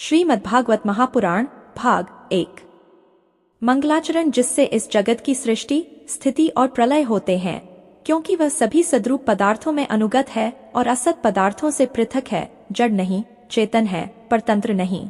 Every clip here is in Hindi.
श्रीमद्भागवत महापुराण भाग 1। मंगलाचरण, जिससे इस जगत की सृष्टि, स्थिति और प्रलय होते हैं, क्योंकि वह सभी सद्रूप पदार्थों में अनुगत है और असत पदार्थों से पृथक है, जड़ नहीं, चेतन है, परतंत्र नहीं,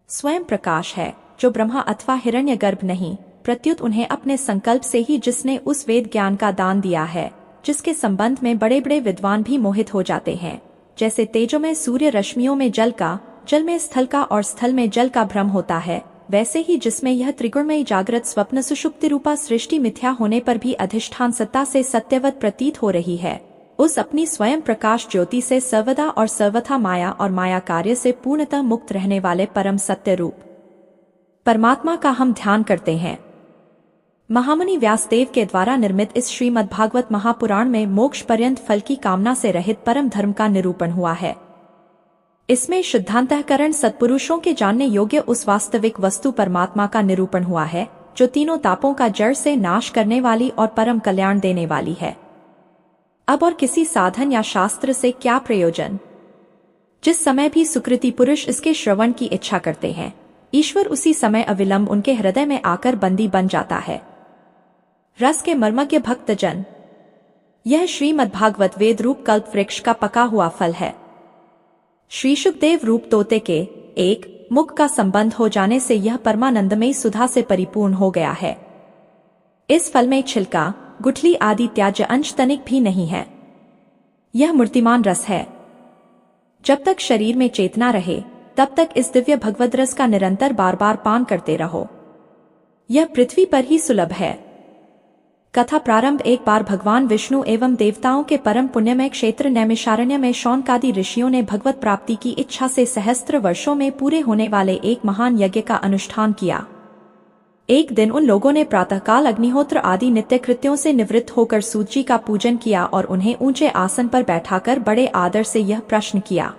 स्वयं प्रकाश है, जो ब्रह्मा अथवा हिरण्यगर्भ नहीं, प्रत्युत उन्हें अपने संकल्प से ही जिसने उस वेद ज्ञान का दान दिया है, जिसके संबंध में बड़े बड़े विद्वान भी मोहित हो जाते हैं। जैसे तेजो में सूर्य रश्मियों में जल का, जल में स्थल का और स्थल में जल का भ्रम होता है, वैसे ही जिसमें यह त्रिगुणमयी जागृत स्वप्न सुषुप्ति रूपा सृष्टि मिथ्या होने पर भी अधिष्ठान सत्ता से सत्यवत प्रतीत हो रही है, उस अपनी स्वयं प्रकाश ज्योति से सर्वदा और सर्वथा माया और माया कार्य से पूर्णतः मुक्त रहने वाले परम सत्य रूप परमात्मा का हम ध्यान करते हैं। महामुनि व्यासदेव के द्वारा निर्मित इस श्रीमद्भागवत महापुराण में मोक्ष पर्यंत फल की कामना से रहित परम धर्म का निरूपण हुआ है। इसमें शुद्धांतःकरण सत्पुरुषों के जानने योग्य उस वास्तविक वस्तु परमात्मा का निरूपण हुआ है, जो तीनों तापों का जड़ से नाश करने वाली और परम कल्याण देने वाली है। अब और किसी साधन या शास्त्र से क्या प्रयोजन? जिस समय भी सुकृति पुरुष इसके श्रवण की इच्छा करते हैं, ईश्वर उसी समय अविलंब उनके हृदय में आकर बंदी बन जाता है। रस के मर्मज्ञ भक्तजन, यह श्रीमद्भागवत वेद रूप कल्प वृक्ष का पका हुआ फल है। श्री शुकदेव रूप तोते के एक मुख का संबंध हो जाने से यह परमानंदमयी सुधा से परिपूर्ण हो गया है। इस फल में छिलका, गुठली आदि त्याज्य अंश तनिक भी नहीं है। यह मूर्तिमान रस है। जब तक शरीर में चेतना रहे, तब तक इस दिव्य भगवद रस का निरंतर बार बार पान करते रहो। यह पृथ्वी पर ही सुलभ है। कथा प्रारंभ। एक बार भगवान विष्णु एवं देवताओं के परम पुण्यमय क्षेत्र नैमिषारण्य में शौनकादि ऋषियों ने भगवत प्राप्ति की इच्छा से सहस्त्र वर्षों में पूरे होने वाले एक महान यज्ञ का अनुष्ठान किया। एक दिन उन लोगों ने प्रातःकाल अग्निहोत्र आदि नित्य कृत्यों से निवृत्त होकर सूत जी का पूजन किया और उन्हें ऊंचे आसन पर बैठाकर बड़े आदर से यह प्रश्न किया।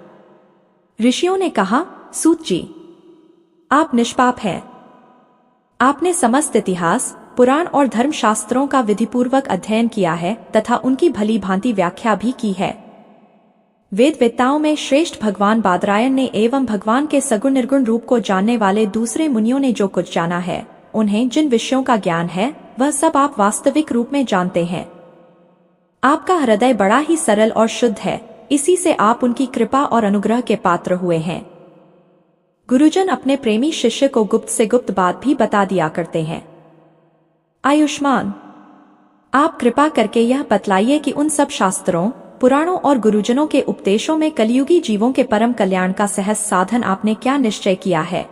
ऋषियों ने कहा, सूत जी, आप निष्पाप हैं। आपने समस्त इतिहास, पुराण और धर्मशास्त्रों का विधिपूर्वक अध्ययन किया है तथा उनकी भली भांति व्याख्या भी की है। वेदवेत्ताओं में श्रेष्ठ भगवान बादरायण ने एवं भगवान के सगुण निर्गुण रूप को जानने वाले दूसरे मुनियों ने जो कुछ जाना है, उन्हें जिन विषयों का ज्ञान है, वह सब आप वास्तविक रूप में जानते हैं। आपका हृदय बड़ा ही सरल और शुद्ध है, इसी से आप उनकी कृपा और अनुग्रह के पात्र हुए हैं। गुरुजन अपने प्रेमी शिष्य को गुप्त से गुप्त बात भी बता दिया करते हैं। आयुष्मान, आप कृपा करके यह बतलाइए कि उन सब शास्त्रों, पुराणों और गुरुजनों के उपदेशों में कलियुगी जीवों के परम कल्याण का सहज साधन आपने क्या निश्चय किया है।